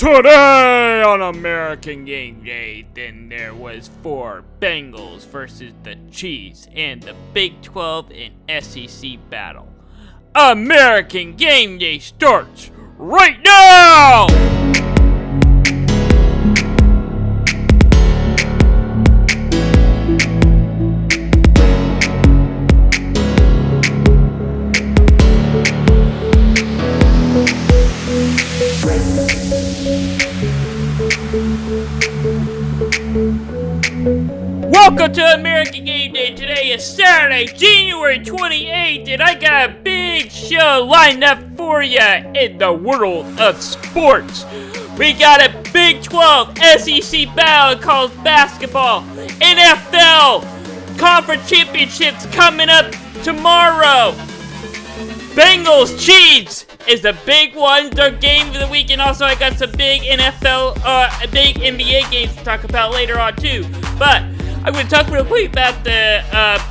Today on American Game Day, then there was 4 Bengals versus the Chiefs and the Big 12 and SEC battle. American Game Day starts right now! Welcome to American Game Day. Today is Saturday, January 28th, and I got a big show lined up for you in the world of sports. We got a Big 12 SEC battle called basketball, NFL conference championships coming up tomorrow. Bengals Chiefs is the big one, the game of the week, and also I got some big big NBA games to talk about later on too. But I'm going to talk real quick about the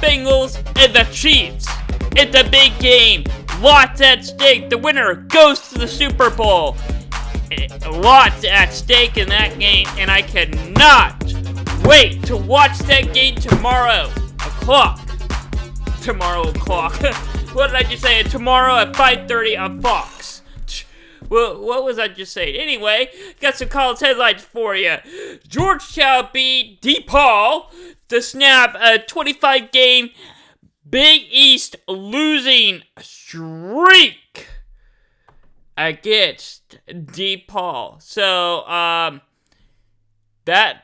Bengals and the Chiefs. It's a big game. Lots at stake. The winner goes to the Super Bowl. Lots at stake in that game, and I cannot wait to watch that game tomorrow. What did I just say? Tomorrow at 5:30 on Fox. Well, what was I just saying? Anyway, got some college headlines for you. Georgetown beat DePaul to snap a 25-game Big East losing streak against DePaul. So, that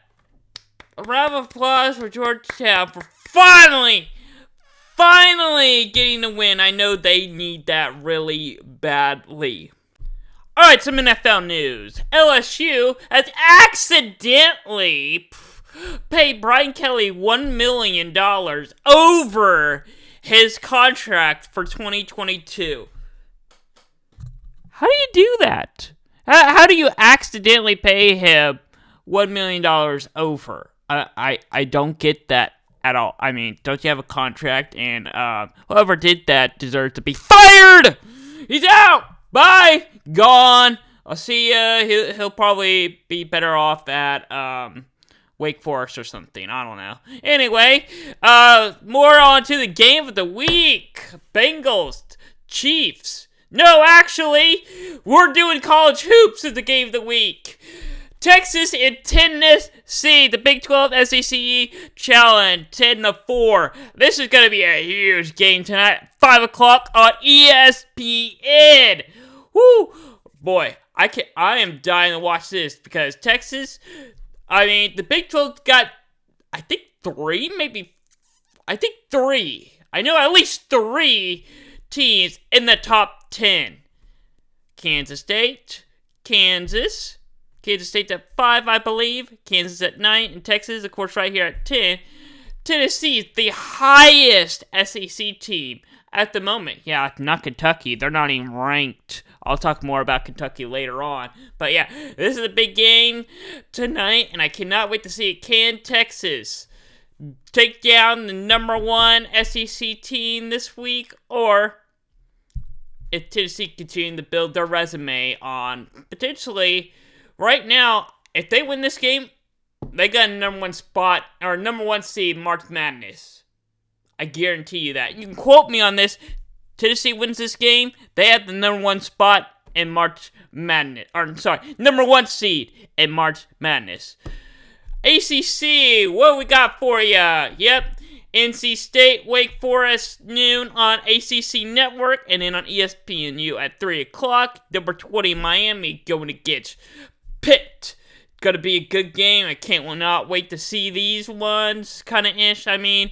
a round of applause for Georgetown for finally getting the win. I know they need that really badly. Alright, some NFL news. LSU has accidentally paid Brian Kelly $1 million over his contract for 2022. How do you do that? How do you accidentally pay him $1 million over? I don't get that at all. I mean, don't you have a contract? And whoever did that deserves to be fired! He's out! Bye! Gone. I'll see ya. He'll probably be better off at Wake Forest or something. I don't know. Anyway, more on to the game of the week. Bengals, Chiefs. No, actually, we're doing college hoops as the game of the week. Texas and Tennessee, the Big 12 SEC Challenge, 10-4. This is going to be a huge game tonight, 5 o'clock on ESPN. Woo! Boy, I am dying to watch this because Texas, the Big 12 got, I think 3. I know at least 3 teams in the top 10. Kansas State at 5, I believe. Kansas at 9, and Texas, of course, right here at 10. Tennessee is the highest SEC team at the moment. Yeah, not Kentucky. They're not even ranked. I'll talk more about Kentucky later on. But yeah, this is a big game tonight, and I cannot wait to see it. Can Texas take down the number 1 SEC team this week, or if Tennessee continue to build their resume on potentially, right now, if they win this game, they got a number 1 spot, or number 1 seed March Madness. I guarantee you that. You can quote me on this. Tennessee wins this game, they have the number 1 spot in March Madness. Number 1 seed in March Madness. ACC, what we got for ya? Yep, NC State, Wake Forest, noon on ACC Network, and then on ESPNU at 3 o'clock. Number 20 Miami going against Pitt. Gonna be a good game. I not wait to see these ones. Kind of ish. I mean,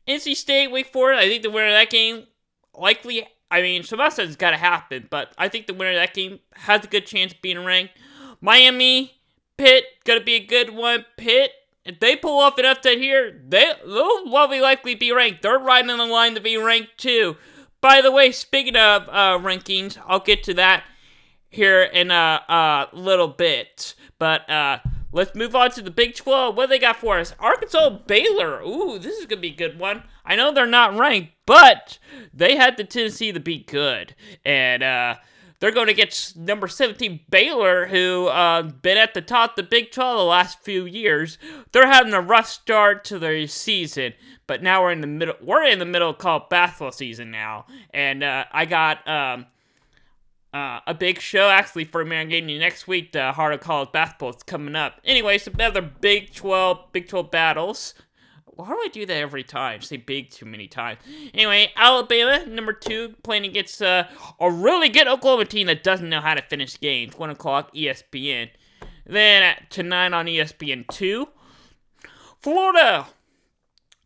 NC State, Wake Forest. I think the winner of that game likely. Some else has got to happen, but I think the winner of that game has a good chance of being ranked. Miami, Pitt, gonna be a good one. Pitt, if they pull off an upset here, they'll likely be ranked. They're right on the line to be ranked too. By the way, speaking of rankings, I'll get to that here in a little bit. But let's move on to the Big 12. What do they got for us? Arkansas, Baylor. Ooh, this is going to be a good one. I know they're not ranked, but they had the Tennessee to be good. And they're going to get number 17 Baylor, who been at the top of the Big 12 the last few years. They're having a rough start to their season, but now we're in the middle. We're in the middle of college basketball season now, and I got a big show actually for American Gaming next week. The Heart of College Basketball is coming up. Anyway, some other Big 12 battles. Why do I do that every time? Say big too many times. Anyway, Alabama, number 2, playing against a really good Oklahoma team that doesn't know how to finish games. 1 o'clock, ESPN. Then tonight on ESPN 2, Florida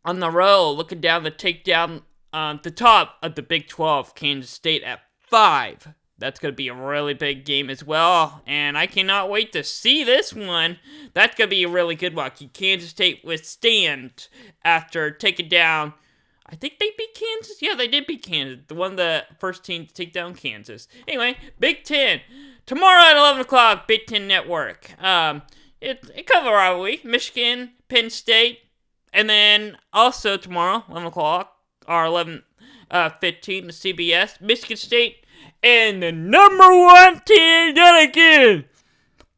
on the road, looking down to take down the top of the Big 12, Kansas State at 5. That's going to be a really big game as well, and I cannot wait to see this one. That's going to be a really good one. Can Kansas State withstand after taking down, I think they beat Kansas? Yeah, they did beat Kansas. The first team to take down Kansas. Anyway, Big Ten. Tomorrow at 11 o'clock, Big Ten Network. It cover our week. Michigan, Penn State, and then also tomorrow, 11 o'clock, or 11:15, the CBS, Michigan State, and the number 1 team yet again,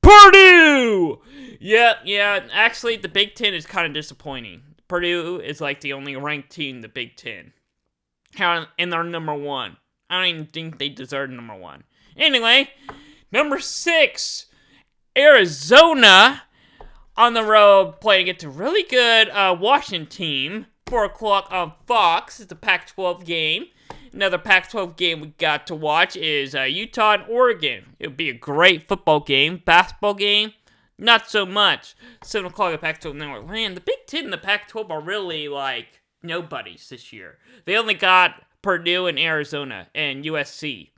Purdue! Yeah, actually, the Big Ten is kind of disappointing. Purdue is like the only ranked team in the Big Ten. And they're number 1. I don't even think they deserve number 1. Anyway, number 6, Arizona on the road playing against a really good Washington team. 4 o'clock on Fox. It's a Pac-12 game. Another Pac-12 game we got to watch is Utah and Oregon. It would be a great football game. Basketball game, not so much. 7 o'clock at Pac-12 Network. Man, the Big Ten and the Pac-12 are really like nobodies this year. They only got Purdue and Arizona and USC.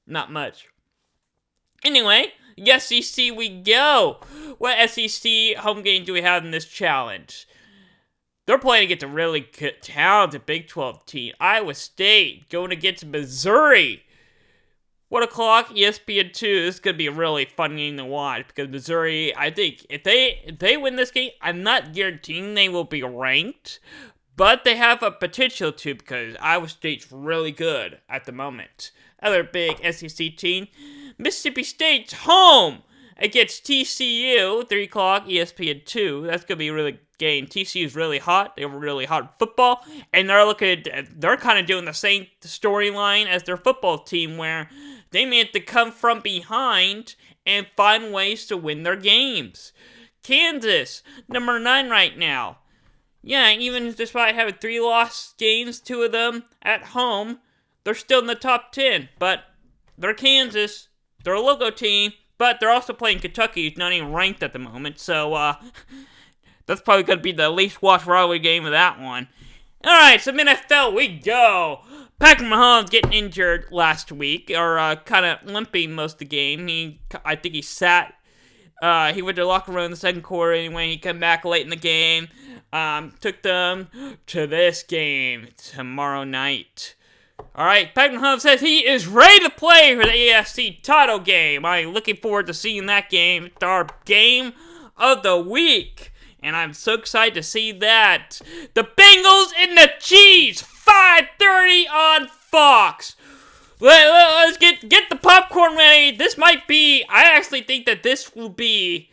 Not much. Anyway, the SEC we go. What SEC home game do we have in this challenge? They're playing against a really good, talented Big 12 team. Iowa State going against Missouri. 1 o'clock, ESPN 2. This is going to be a really fun game to watch because Missouri, I think, if they win this game, I'm not guaranteeing they will be ranked, but they have a potential to because Iowa State's really good at the moment. Other big SEC team, Mississippi State's home against TCU. 3 o'clock, ESPN 2. That's going to be a really game. TCU is really hot. They were really hot in football, and they're kind of doing the same storyline as their football team, where they meant to come from behind and find ways to win their games. Kansas, number 9 right now. Yeah, even despite having 3 lost games, 2 of them at home, they're still in the top 10. But they're Kansas. They're a logo team, but they're also playing Kentucky, who's not even ranked at the moment. So, that's probably going to be the least watched rivalry game of that one. Alright, so NFL we go. Patrick Mahomes getting injured last week, or kind of limping most of the game. I think he sat. He went to the locker room in the second quarter anyway. He came back late in the game. Took them to this game tomorrow night. Alright, Patrick Mahomes says he is ready to play for the AFC title game. I'm looking forward to seeing that game. It's our game of the week. And I'm so excited to see that. The Bengals and the Chiefs, 5:30 on Fox. Let's get the popcorn ready. This might be, I actually think that this will be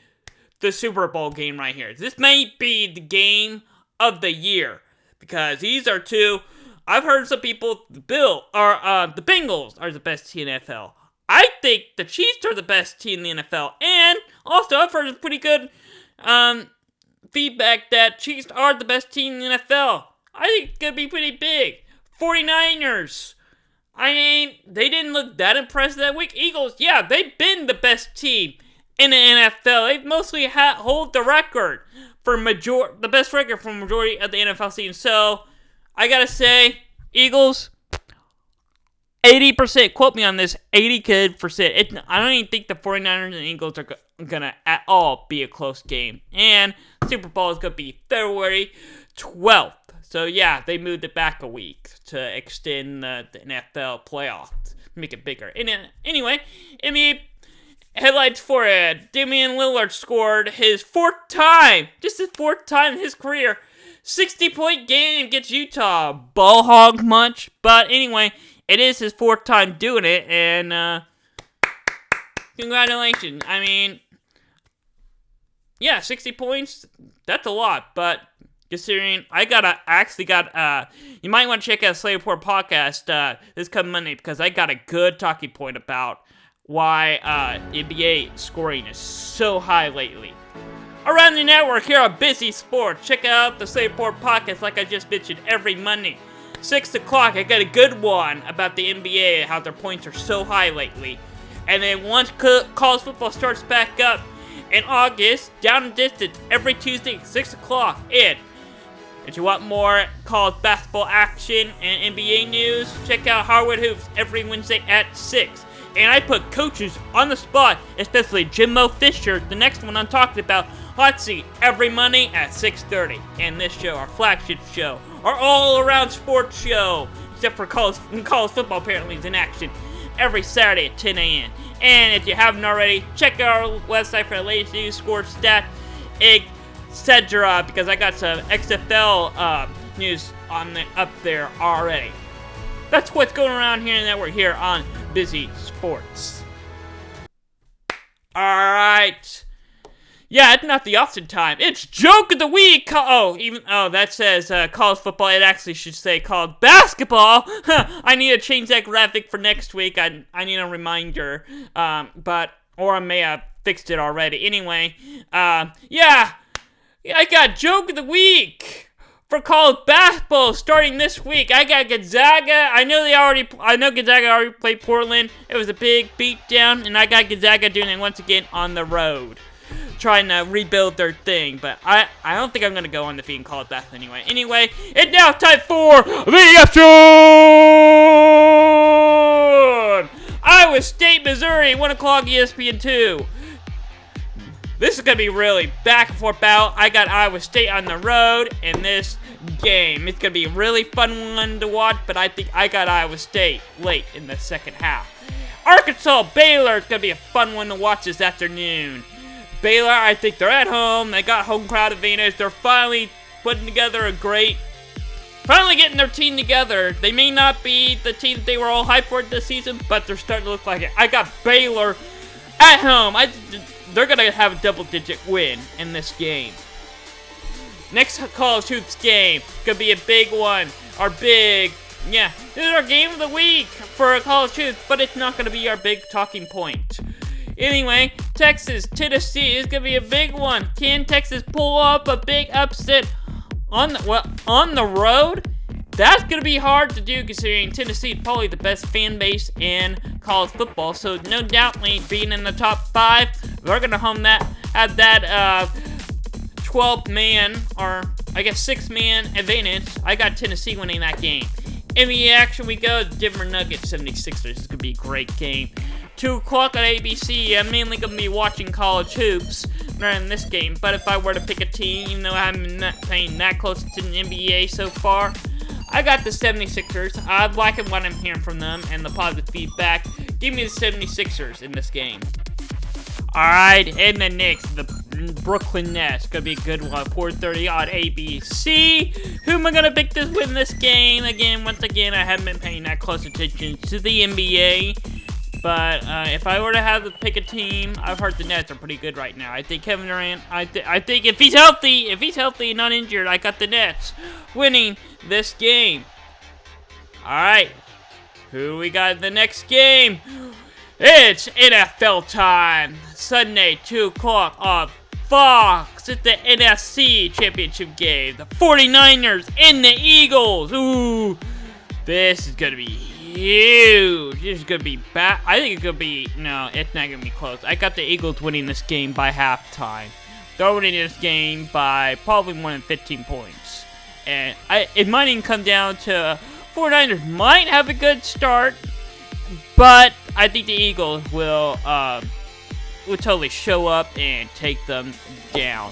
the Super Bowl game right here. This may be the game of the year. Because these are two, I've heard some people, the Bengals are the best team in the NFL. I think the Chiefs are the best team in the NFL. And also, I've heard pretty good, feedback that Chiefs are the best team in the NFL. I think it's going to be pretty big. 49ers. I mean, they didn't look that impressive that week. Eagles, yeah, they've been the best team in the NFL. They've mostly hold the record for the best record for majority of the NFL season. So, I got to say, Eagles, 80%, quote me on this, 80%. I don't even think the 49ers and Eagles are going to at all be a close game. And Super Bowl is going to be February 12th. So, yeah, they moved it back a week to extend the NFL playoff, make it bigger. Anyway, NBA headlines for it. Damian Lillard scored his 4th time, just his 4th time in his career, 60-point game against Utah. Ball hog much, but anyway, it is his 4th time doing it, and Congratulations. I mean, yeah, 60 points, that's a lot, but considering I actually got, you might want to check out Slay Report podcast, this coming Monday, because I got a good talking point about why, NBA scoring is so high lately. Around the network here on Busy Sports, check out the Slay Report podcast like I just mentioned every Monday. 6 o'clock, I got a good one about the NBA, how their points are so high lately. And then once college football starts back up in August, down and distance, every Tuesday, 6 o'clock. And if you want more college basketball action and NBA news, check out Hardwood Hoops every Wednesday at 6. And I put coaches on the spot, especially Jimbo Fisher, the next one I'm talking about, hot seat, every Monday at 6:30. And this show, our flagship show, our all-around sports show, except for college football apparently is in action, every Saturday at 10 a.m. And if you haven't already, check out our website for the latest news, score, stat, etc. Because I got some XFL news up there already. That's what's going around here in the network here on Busy Sports. Alright. Yeah, it's not the Austin time. It's Joke of the Week. That says college football. It actually should say college basketball. I need to change that graphic for next week. I need a reminder. Or I may have fixed it already. Anyway, I got Joke of the Week for college basketball starting this week. I got Gonzaga. I know Gonzaga already played Portland. It was a big beatdown, and I got Gonzaga doing it once again on the road, trying to rebuild their thing, but I don't think I'm going to go undefeated in college basketball anyway. Anyway, it's now time for the afternoon! Iowa State, Missouri, 1 o'clock ESPN 2. This is going to be really back and forth battle. I got Iowa State on the road in this game. It's going to be a really fun one to watch, but I think I got Iowa State late in the second half. Arkansas, Baylor, it's going to be a fun one to watch this afternoon. Baylor, I think they're at home. They got home crowd advantage. They're finally putting together finally getting their team together. They may not be the team that they were all hyped for this season, but they're starting to look like it. I got Baylor at home. They're going to have a double-digit win in this game. Next college hoops game. Going to be a big one. This is our game of the week for college hoops, but it's not going to be our big talking point. Anyway, Texas, Tennessee is going to be a big one. Can Texas pull up a big upset on the road? That's going to be hard to do considering Tennessee is probably the best fan base in college football. So no doubtly being in the top 5, they're going to have that 12-man, or I guess 6-man advantage. I got Tennessee winning that game. NBA action we go, Denver Nuggets 76ers. It's going to be a great game. 2 o'clock on ABC. I'm mainly going to be watching college hoops during this game. But if I were to pick a team, even though I haven't been paying that close to the NBA so far, I got the 76ers. I'm liking what I'm hearing from them and the positive feedback. Give me the 76ers in this game. Alright, and the Knicks, the Brooklyn Nets. Going to be a good one. 4:30 on ABC. Who am I going to pick to win this game? Once again, I haven't been paying that close attention to the NBA. But if I were to have to pick a team, I've heard the Nets are pretty good right now. I think Kevin Durant, I think if he's healthy and not injured, I got the Nets winning this game. Alright, who we got in the next game? It's NFL time. Sunday, 2 o'clock on Fox. It's the NFC Championship game. The 49ers and the Eagles. Ooh, this is going to be huge. This is going to be bad. I think it's going to be, no, it's not going to be close. I got the Eagles winning this game by halftime. They're winning this game by probably more than 15 points. And it might even come down to 49ers might have a good start, but I think the Eagles will totally show up and take them down.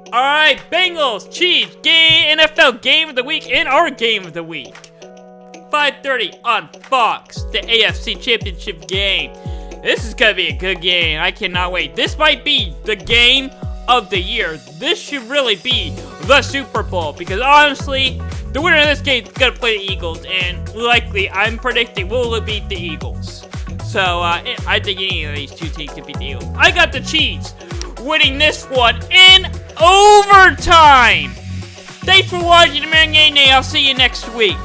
Alright, Bengals, Chiefs, NFL Game of the Week, and our Game of the Week. 5:30 on Fox, the AFC Championship game. This is going to be a good game. I cannot wait. This might be the game of the year. This should really be the Super Bowl, because honestly, the winner of this game is going to play the Eagles, and likely, I'm predicting we'll beat the Eagles. So, I think any of these two teams could be the Eagles. I got the Chiefs winning this one in overtime. Thanks for watching the Gameday. I'll see you next week.